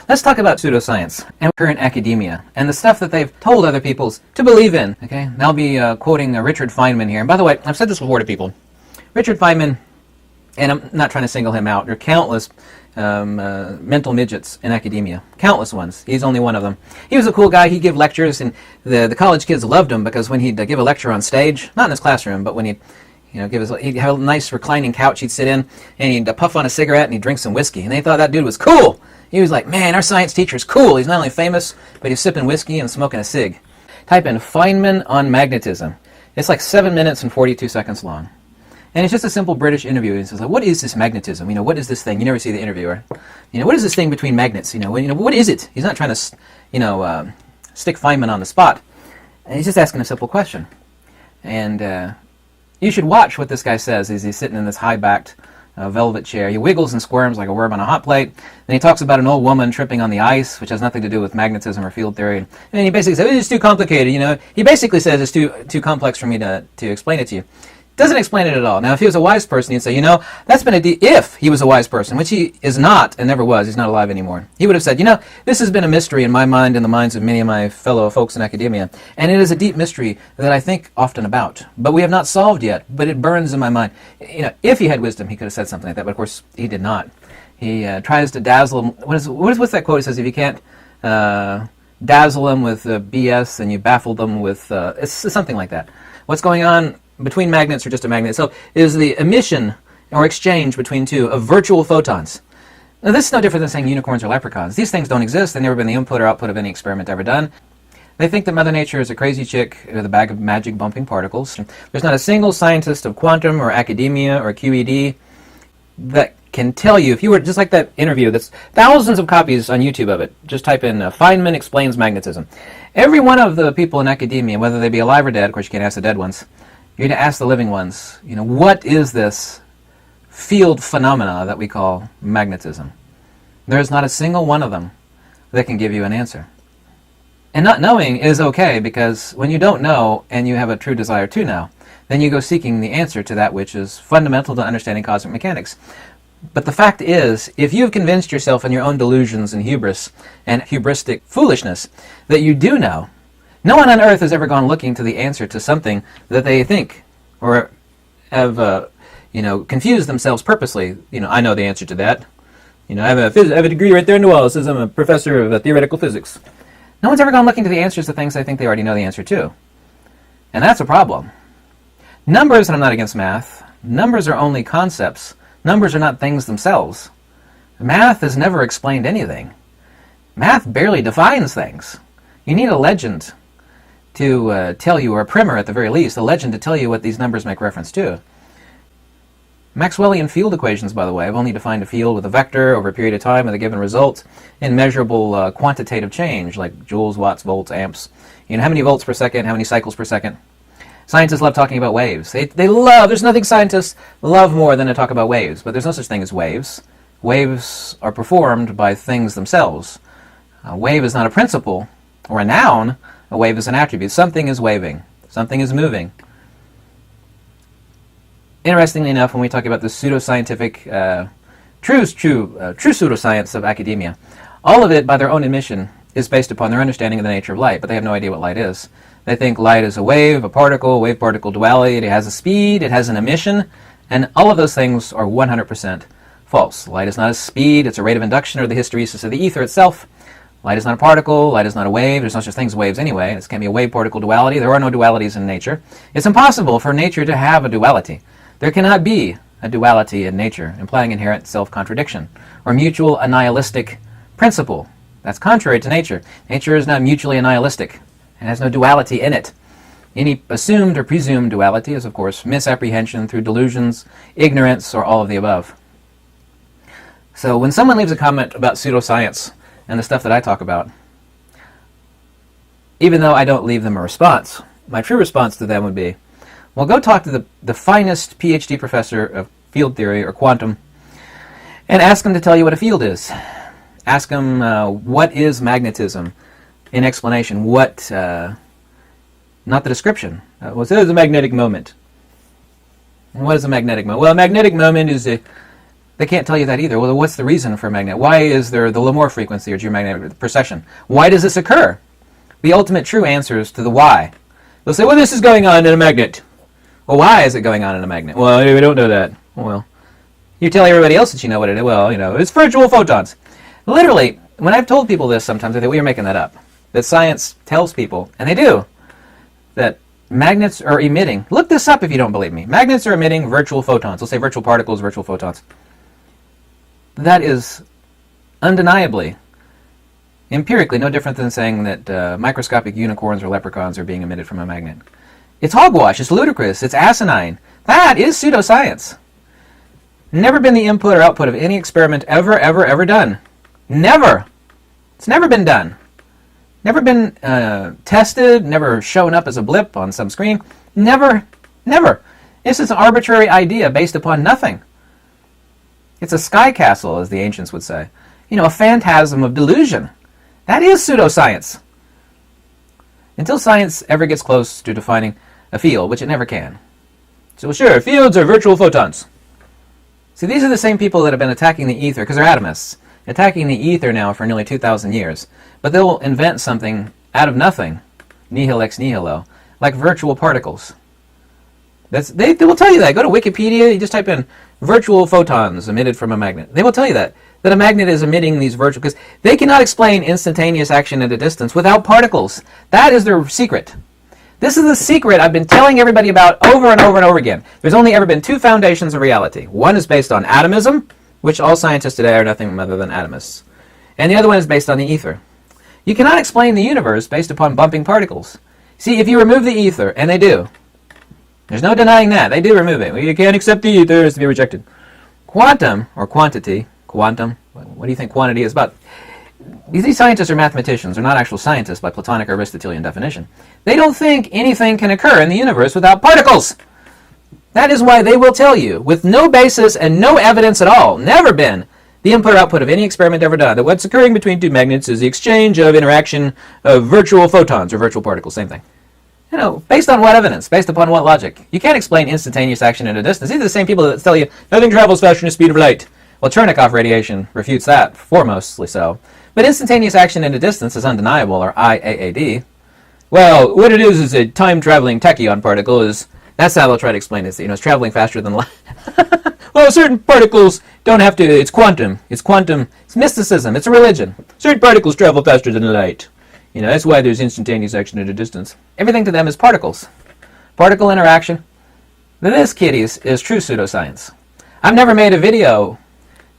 Let's talk about pseudoscience and current academia and the stuff that they've told other people to believe in. Okay, and I'll be quoting Richard Feynman here. And by the way, I've said this before to people. Richard Feynman, and I'm not trying to single him out, there are countless mental midgets in academia. Countless ones. He's only one of them. He was a cool guy. He'd give lectures, and the college kids loved him because when he'd give a lecture on stage, not in his classroom, but when he'd he'd have a nice reclining couch he'd sit in, and he'd puff on a cigarette and he'd drink some whiskey. And they thought that dude was cool. He was like, man, our science teacher's cool. He's not only famous, but he's sipping whiskey and smoking a cig. Type in Feynman on magnetism. It's like 7 minutes and 42 seconds long. And it's just a simple British interview. He says, like, what is this magnetism? What is this thing? You never see the interviewer. What is this thing between magnets? What is it? He's not trying to, stick Feynman on the spot. And he's just asking a simple question. And you should watch what this guy says as he's sitting in this high-backed velvet chair. He wiggles and squirms like a worm on a hot plate. Then he talks about an old woman tripping on the ice, which has nothing to do with magnetism or field theory. And he basically says, it's too complicated. He basically says it's too complex for me to explain it to you. Doesn't explain it at all. Now, if he was a wise person, he'd say, that's been if he was a wise person, which he is not and never was, he's not alive anymore, he would have said, this has been a mystery in my mind and the minds of many of my fellow folks in academia, and it is a deep mystery that I think often about, but we have not solved yet, but it burns in my mind. If he had wisdom, he could have said something like that, but of course, he did not. He tries to dazzle him. What's that quote? He says, if you can't dazzle them with BS, then you baffle them with, it's something like that. What's going on between magnets or just a magnet itself is the emission or exchange between two of virtual photons. Now this is no different than saying unicorns or leprechauns. These things don't exist. They've never been the input or output of any experiment ever done. They think that Mother Nature is a crazy chick with a bag of magic bumping particles. There's not a single scientist of quantum or academia or QED that can tell you, if you were just like that interview, that's thousands of copies on YouTube of it. Just type in Feynman explains magnetism. Every one of the people in academia, whether they be alive or dead, of course you can't ask the dead ones, you're going to ask the living ones, what is this field phenomena that we call magnetism? There is not a single one of them that can give you an answer. And not knowing is okay, because when you don't know and you have a true desire to know, then you go seeking the answer to that which is fundamental to understanding cosmic mechanics. But the fact is, if you've convinced yourself in your own delusions and hubris and hubristic foolishness that you do know, no one on earth has ever gone looking to the answer to something that they think or have, confused themselves purposely. I know the answer to that. I have a degree right there in the wall that says I'm a professor of theoretical physics. No one's ever gone looking to the answers to things they think they already know the answer to. And that's a problem. Numbers, and I'm not against math, numbers are only concepts. Numbers are not things themselves. Math has never explained anything. Math barely defines things. You need a legend to tell you, or a primer at the very least, a legend to tell you what these numbers make reference to. Maxwellian field equations, by the way, have only defined a field with a vector over a period of time with a given result in measurable quantitative change, like joules, watts, volts, amps. How many volts per second, how many cycles per second. Scientists love talking about waves. They love, there's nothing scientists love more than to talk about waves, but there's no such thing as waves. Waves are performed by things themselves. A wave is not a principle or a noun. A wave is an attribute. Something is waving. Something is moving. Interestingly enough, when we talk about the pseudoscientific, true pseudoscience of academia, all of it, by their own admission, is based upon their understanding of the nature of light, but they have no idea what light is. They think light is a wave, a particle, wave-particle duality, it has a speed, it has an emission, and all of those things are 100% false. Light is not a speed, it's a rate of induction or the hysteresis of the ether itself. Light is not a particle, light is not a wave, there's no such thing as waves anyway. This can't be a wave-particle duality, there are no dualities in nature. It's impossible for nature to have a duality. There cannot be a duality in nature, implying inherent self-contradiction, or mutual annihilistic principle. That's contrary to nature. Nature is not mutually annihilistic. It has no duality in it. Any assumed or presumed duality is, of course, misapprehension through delusions, ignorance, or all of the above. So when someone leaves a comment about pseudoscience and the stuff that I talk about, even though I don't leave them a response, my true response to them would be, well, go talk to the finest PhD professor of field theory or quantum and ask him to tell you what a field is. Ask him what is magnetism in explanation. What, not the description. What is a magnetic moment? And what is a magnetic moment? Well, a magnetic moment is They can't tell you that either. Well, what's the reason for a magnet? Why is there the Lamore frequency or geomagnetic precession? Why does this occur? The ultimate true answers to the why. They'll say, well, this is going on in a magnet. Well, why is it going on in a magnet? Well, we don't know that. Well, you tell everybody else that you know what it is. Well, it's virtual photons. Literally, when I've told people this sometimes, they think, well, you're making that up. That science tells people, and they do, that magnets are emitting. Look this up if you don't believe me. Magnets are emitting virtual photons. Let's say virtual particles, virtual photons. That is undeniably, empirically, no different than saying that microscopic unicorns or leprechauns are being emitted from a magnet. It's hogwash. It's ludicrous. It's asinine. That is pseudoscience. Never been the input or output of any experiment ever done. Never. It's never been done. Never been tested, never shown up as a blip on some screen. Never. This is an arbitrary idea based upon nothing. It's a sky castle, as the ancients would say. A phantasm of delusion. That is pseudoscience. Until science ever gets close to defining a field, which it never can. So sure, fields are virtual photons. See, these are the same people that have been attacking the ether, because they're atomists, attacking the ether now for nearly 2,000 years. But they'll invent something out of nothing, nihil ex nihilo, like virtual particles. They will tell you that. Go to Wikipedia, you just type in virtual photons emitted from a magnet. They will tell you that a magnet is emitting these virtual, because they cannot explain instantaneous action at a distance without particles. That is their secret. This is the secret I've been telling everybody about over and over and over again. There's only ever been two foundations of reality. One is based on atomism, which all scientists today are nothing other than atomists. And the other one is based on the ether. You cannot explain the universe based upon bumping particles. See, if you remove the ether, and they do, there's no denying that. They do remove it. Well, you can't accept the ether, it's to be rejected. Quantum, or quantity, quantum, what do you think quantity is about? These scientists are mathematicians. They're not actual scientists by Platonic or Aristotelian definition. They don't think anything can occur in the universe without particles. That is why they will tell you, with no basis and no evidence at all, never been the input or output of any experiment ever done, that what's occurring between two magnets is the exchange of interaction of virtual photons or virtual particles, same thing. Based on what evidence? Based upon what logic? You can't explain instantaneous action at a distance. These are the same people that tell you nothing travels faster than the speed of light. Well, Cherenkov radiation refutes that, foremostly so. But instantaneous action at a distance is undeniable, or IAAD. Well, what it is a time-traveling tachyon particle is, that's how they'll try to explain it. It's traveling faster than light. Well, certain particles don't have to, it's quantum, it's mysticism, it's a religion. Certain particles travel faster than light. That's why there's instantaneous action at a distance. Everything to them is particles. Particle interaction. This, kiddies, is true pseudoscience. I've never made a video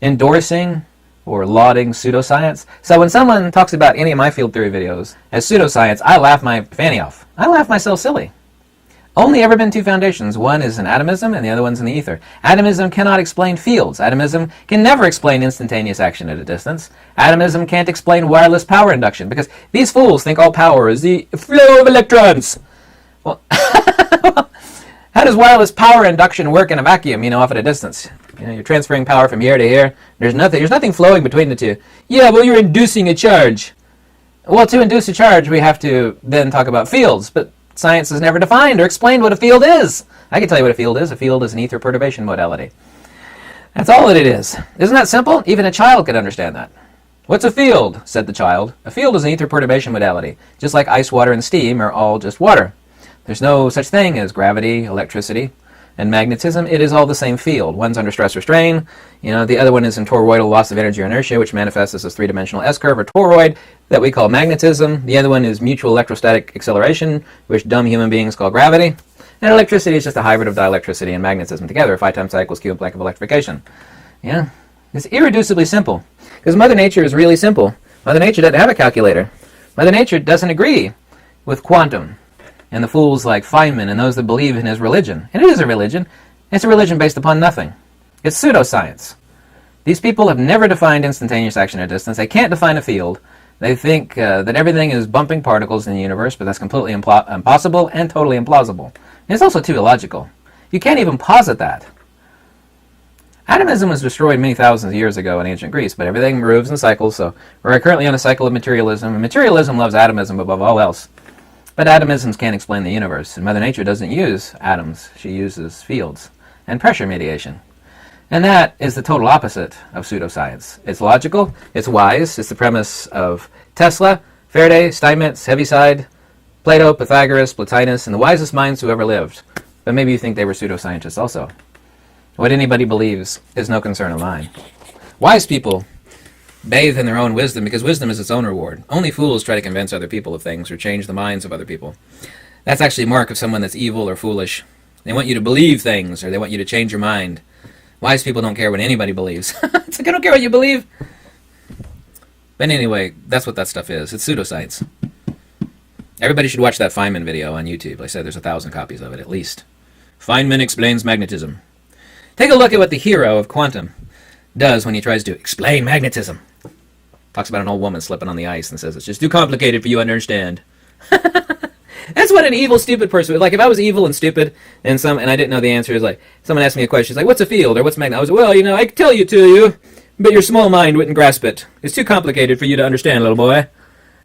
endorsing or lauding pseudoscience. So when someone talks about any of my field theory videos as pseudoscience, I laugh my fanny off. I laugh myself silly. Only ever been two foundations. One is in atomism and the other one's in the ether. Atomism cannot explain fields. Atomism can never explain instantaneous action at a distance. Atomism can't explain wireless power induction because these fools think all power is the flow of electrons. Well, how does wireless power induction work in a vacuum, off at a distance? You're transferring power from here to here. There's nothing flowing between the two. Yeah, well, you're inducing a charge. Well, to induce a charge, we have to then talk about fields, but science has never defined or explained what a field is. I can tell you what a field is. A field is an ether perturbation modality. That's all that it is. Isn't that simple? Even a child could understand that. What's a field? Said the child. A field is an ether perturbation modality. Just like ice, water, and steam are all just water. There's no such thing as gravity, electricity, and magnetism. It is all the same field. One's under stress or strain. The other one is in toroidal loss of energy or inertia, which manifests as a three-dimensional S-curve or toroid that we call magnetism. The other one is mutual electrostatic acceleration, which dumb human beings call gravity. And electricity is just a hybrid of dielectricity and magnetism together, 5 times I equals Q Planck of electrification. It's irreducibly simple. Because Mother Nature is really simple. Mother Nature doesn't have a calculator. Mother Nature doesn't agree with quantum and the fools like Feynman and those that believe in his religion. And it is a religion. It's a religion based upon nothing. It's pseudoscience. These people have never defined instantaneous action at distance. They can't define a field. They think that everything is bumping particles in the universe, but that's completely impossible and totally implausible. And it's also too illogical. You can't even posit that. Atomism was destroyed many thousands of years ago in ancient Greece, but everything moves in cycles, so we're currently on a cycle of materialism, and materialism loves atomism above all else. But atomisms can't explain the universe, and Mother Nature doesn't use atoms. She uses fields and pressure mediation. And that is the total opposite of pseudoscience. It's logical, it's wise, it's the premise of Tesla, Faraday, Steinmetz, Heaviside, Plato, Pythagoras, Plotinus, and the wisest minds who ever lived. But maybe you think they were pseudoscientists also. What anybody believes is no concern of mine. Wise people bathe in their own wisdom because wisdom is its own reward. Only fools try to convince other people of things or change the minds of other people. That's actually a mark of someone that's evil or foolish. They want you to believe things or they want you to change your mind. Wise people don't care what anybody believes. It's like, I don't care what you believe. But anyway, that's what that stuff is. It's pseudoscience. Everybody should watch that Feynman video on YouTube. Like I said, there's 1,000 copies of it, at least. Feynman explains magnetism. Take a look at what the hero of quantum does when he tries to explain magnetism. Talks about an old woman slipping on the ice and says, it's just too complicated for you to understand. That's what an evil, stupid person would. Like, if I was evil and stupid and I didn't know the answer, is like, someone asked me a question, it's like, what's a field or what's magnet? I was like, well, I could tell you to you, but your small mind wouldn't grasp it. It's too complicated for you to understand, little boy.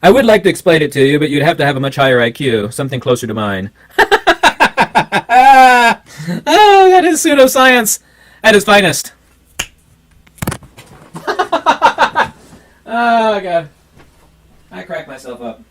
I would like to explain it to you, but you'd have to have a much higher IQ, something closer to mine. Oh, that is pseudoscience at its finest. Oh, God. I crack myself up.